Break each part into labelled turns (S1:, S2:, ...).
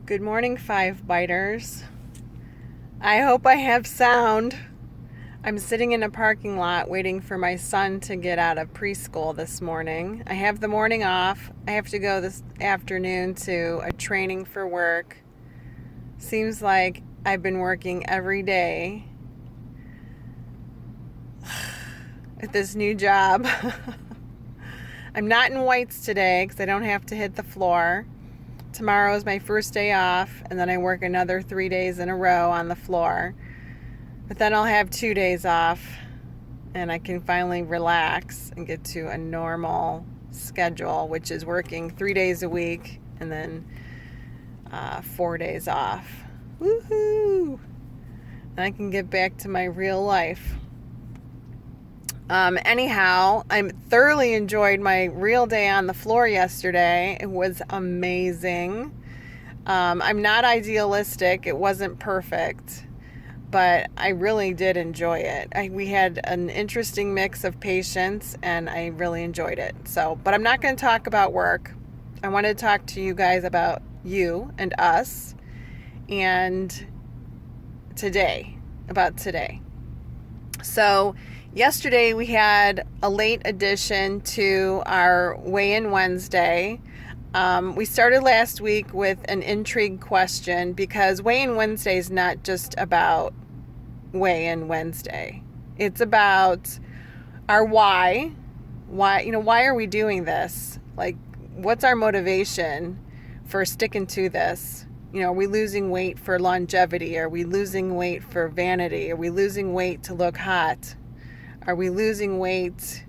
S1: Good morning, Five Biters. I hope I have sound. I'm sitting in a parking lot waiting for my son to get out of preschool this morning. I have the morning off. I have to go this afternoon to a training for work. Seems like I've been working every day at this new job. I'm not in whites today because I don't have to hit the floor. Tomorrow is my first day off, and then I work another 3 days in a row on the floor. But then I'll have 2 days off, and I can finally relax and get to a normal schedule, which is working 3 days a week and then 4 days off. Woohoo! And I can get back to my real life. Anyhow, I thoroughly enjoyed my real day on the floor yesterday. It was amazing. I'm not idealistic. It wasn't perfect, but I really did enjoy it. We had an interesting mix of patients, and I really enjoyed it. But I'm not going to talk about work. I want to talk to you guys about you and us and today, about today. So yesterday we had a late addition to our Weigh-In Wednesday. We started last week with an intrigue question because Weigh-In Wednesday is not just about Weigh-In Wednesday. It's about our why. Why are we doing this? Like, what's our motivation for sticking to this? Are we losing weight for longevity? Are we losing weight for vanity? Are we losing weight to look hot? Are we losing weight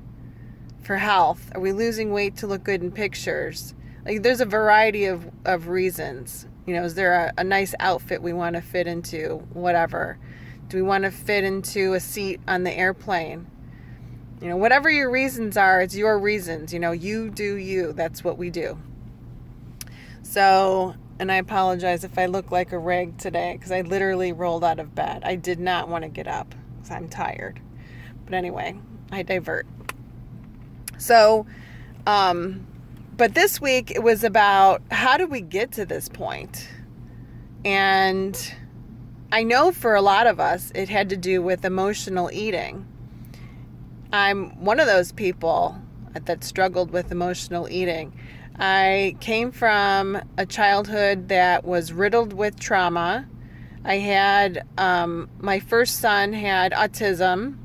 S1: for health? Are we losing weight to look good in pictures? Like, there's a variety of reasons. Is there a nice outfit we want to fit into? Whatever. Do we want to fit into a seat on the airplane? Whatever your reasons are, it's your reasons. You do you. That's what we do. So, and I apologize if I look like a rag today because I literally rolled out of bed. I did not want to get up because I'm tired. But anyway, I divert. So, but this week it was about how did we get to this point? And I know for a lot of us, it had to do with emotional eating. I'm one of those people that struggled with emotional eating. I came from a childhood that was riddled with trauma. I had, my first son had autism,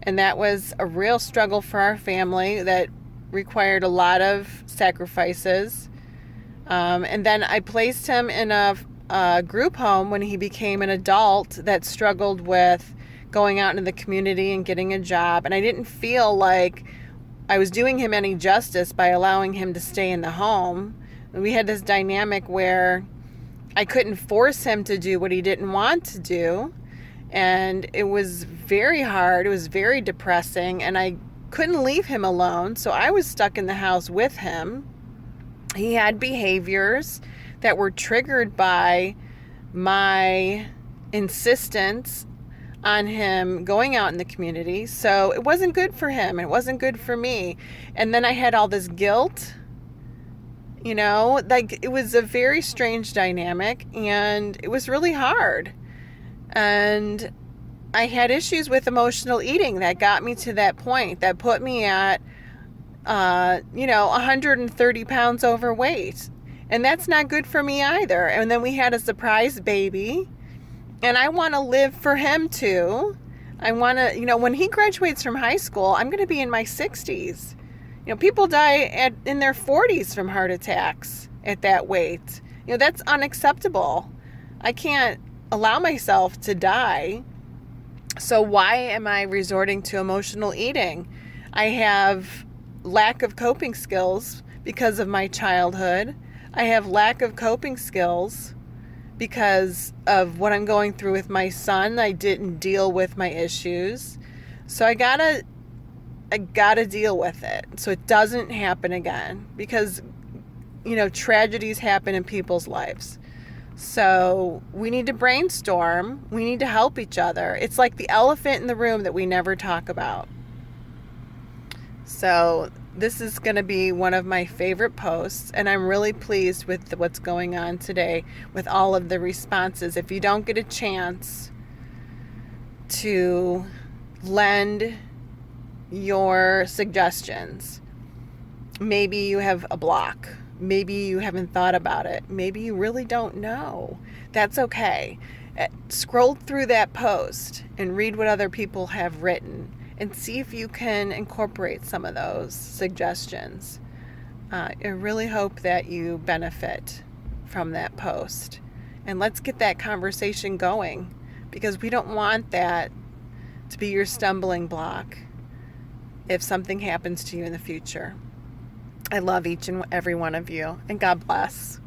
S1: and that was a real struggle for our family that required a lot of sacrifices. And then I placed him in a group home when he became an adult that struggled with going out into the community and getting a job. And I didn't feel like I was doing him any justice by allowing him to stay in the home. We had this dynamic where I couldn't force him to do what he didn't want to do. And it was very hard. It was very depressing. And I couldn't leave him alone. So I was stuck in the house with him. He had behaviors that were triggered by my insistence on him going out in the community. So it wasn't good for him. It wasn't good for me. And then I had all this guilt, it was a very strange dynamic, and it was really hard. And I had issues with emotional eating that got me to that point, that put me at, 130 pounds overweight. And that's not good for me either. And then we had a surprise baby. And I want to live for him too. I want to, when he graduates from high school, I'm going to be in my 60s. People die in their 40s from heart attacks at that weight. That's unacceptable. I can't allow myself to die. So why am I resorting to emotional eating? I have lack of coping skills because of my childhood. I have lack of coping skills because of what I'm going through with my son. I didn't deal with my issues. So I gotta deal with it so it doesn't happen again, because, tragedies happen in people's lives. So we need to brainstorm. We need to help each other. It's like the elephant in the room that we never talk about. So this is going to be one of my favorite posts, and I'm really pleased with what's going on today with all of the responses. If you don't get a chance to lend your suggestions, maybe you have a block, maybe you haven't thought about it, maybe you really don't know, that's okay. Scroll through that post and read what other people have written and see if you can incorporate some of those suggestions. I really hope that you benefit from that post, and let's get that conversation going, because we don't want that to be your stumbling block if something happens to you in the future. I love each and every one of you, and God bless.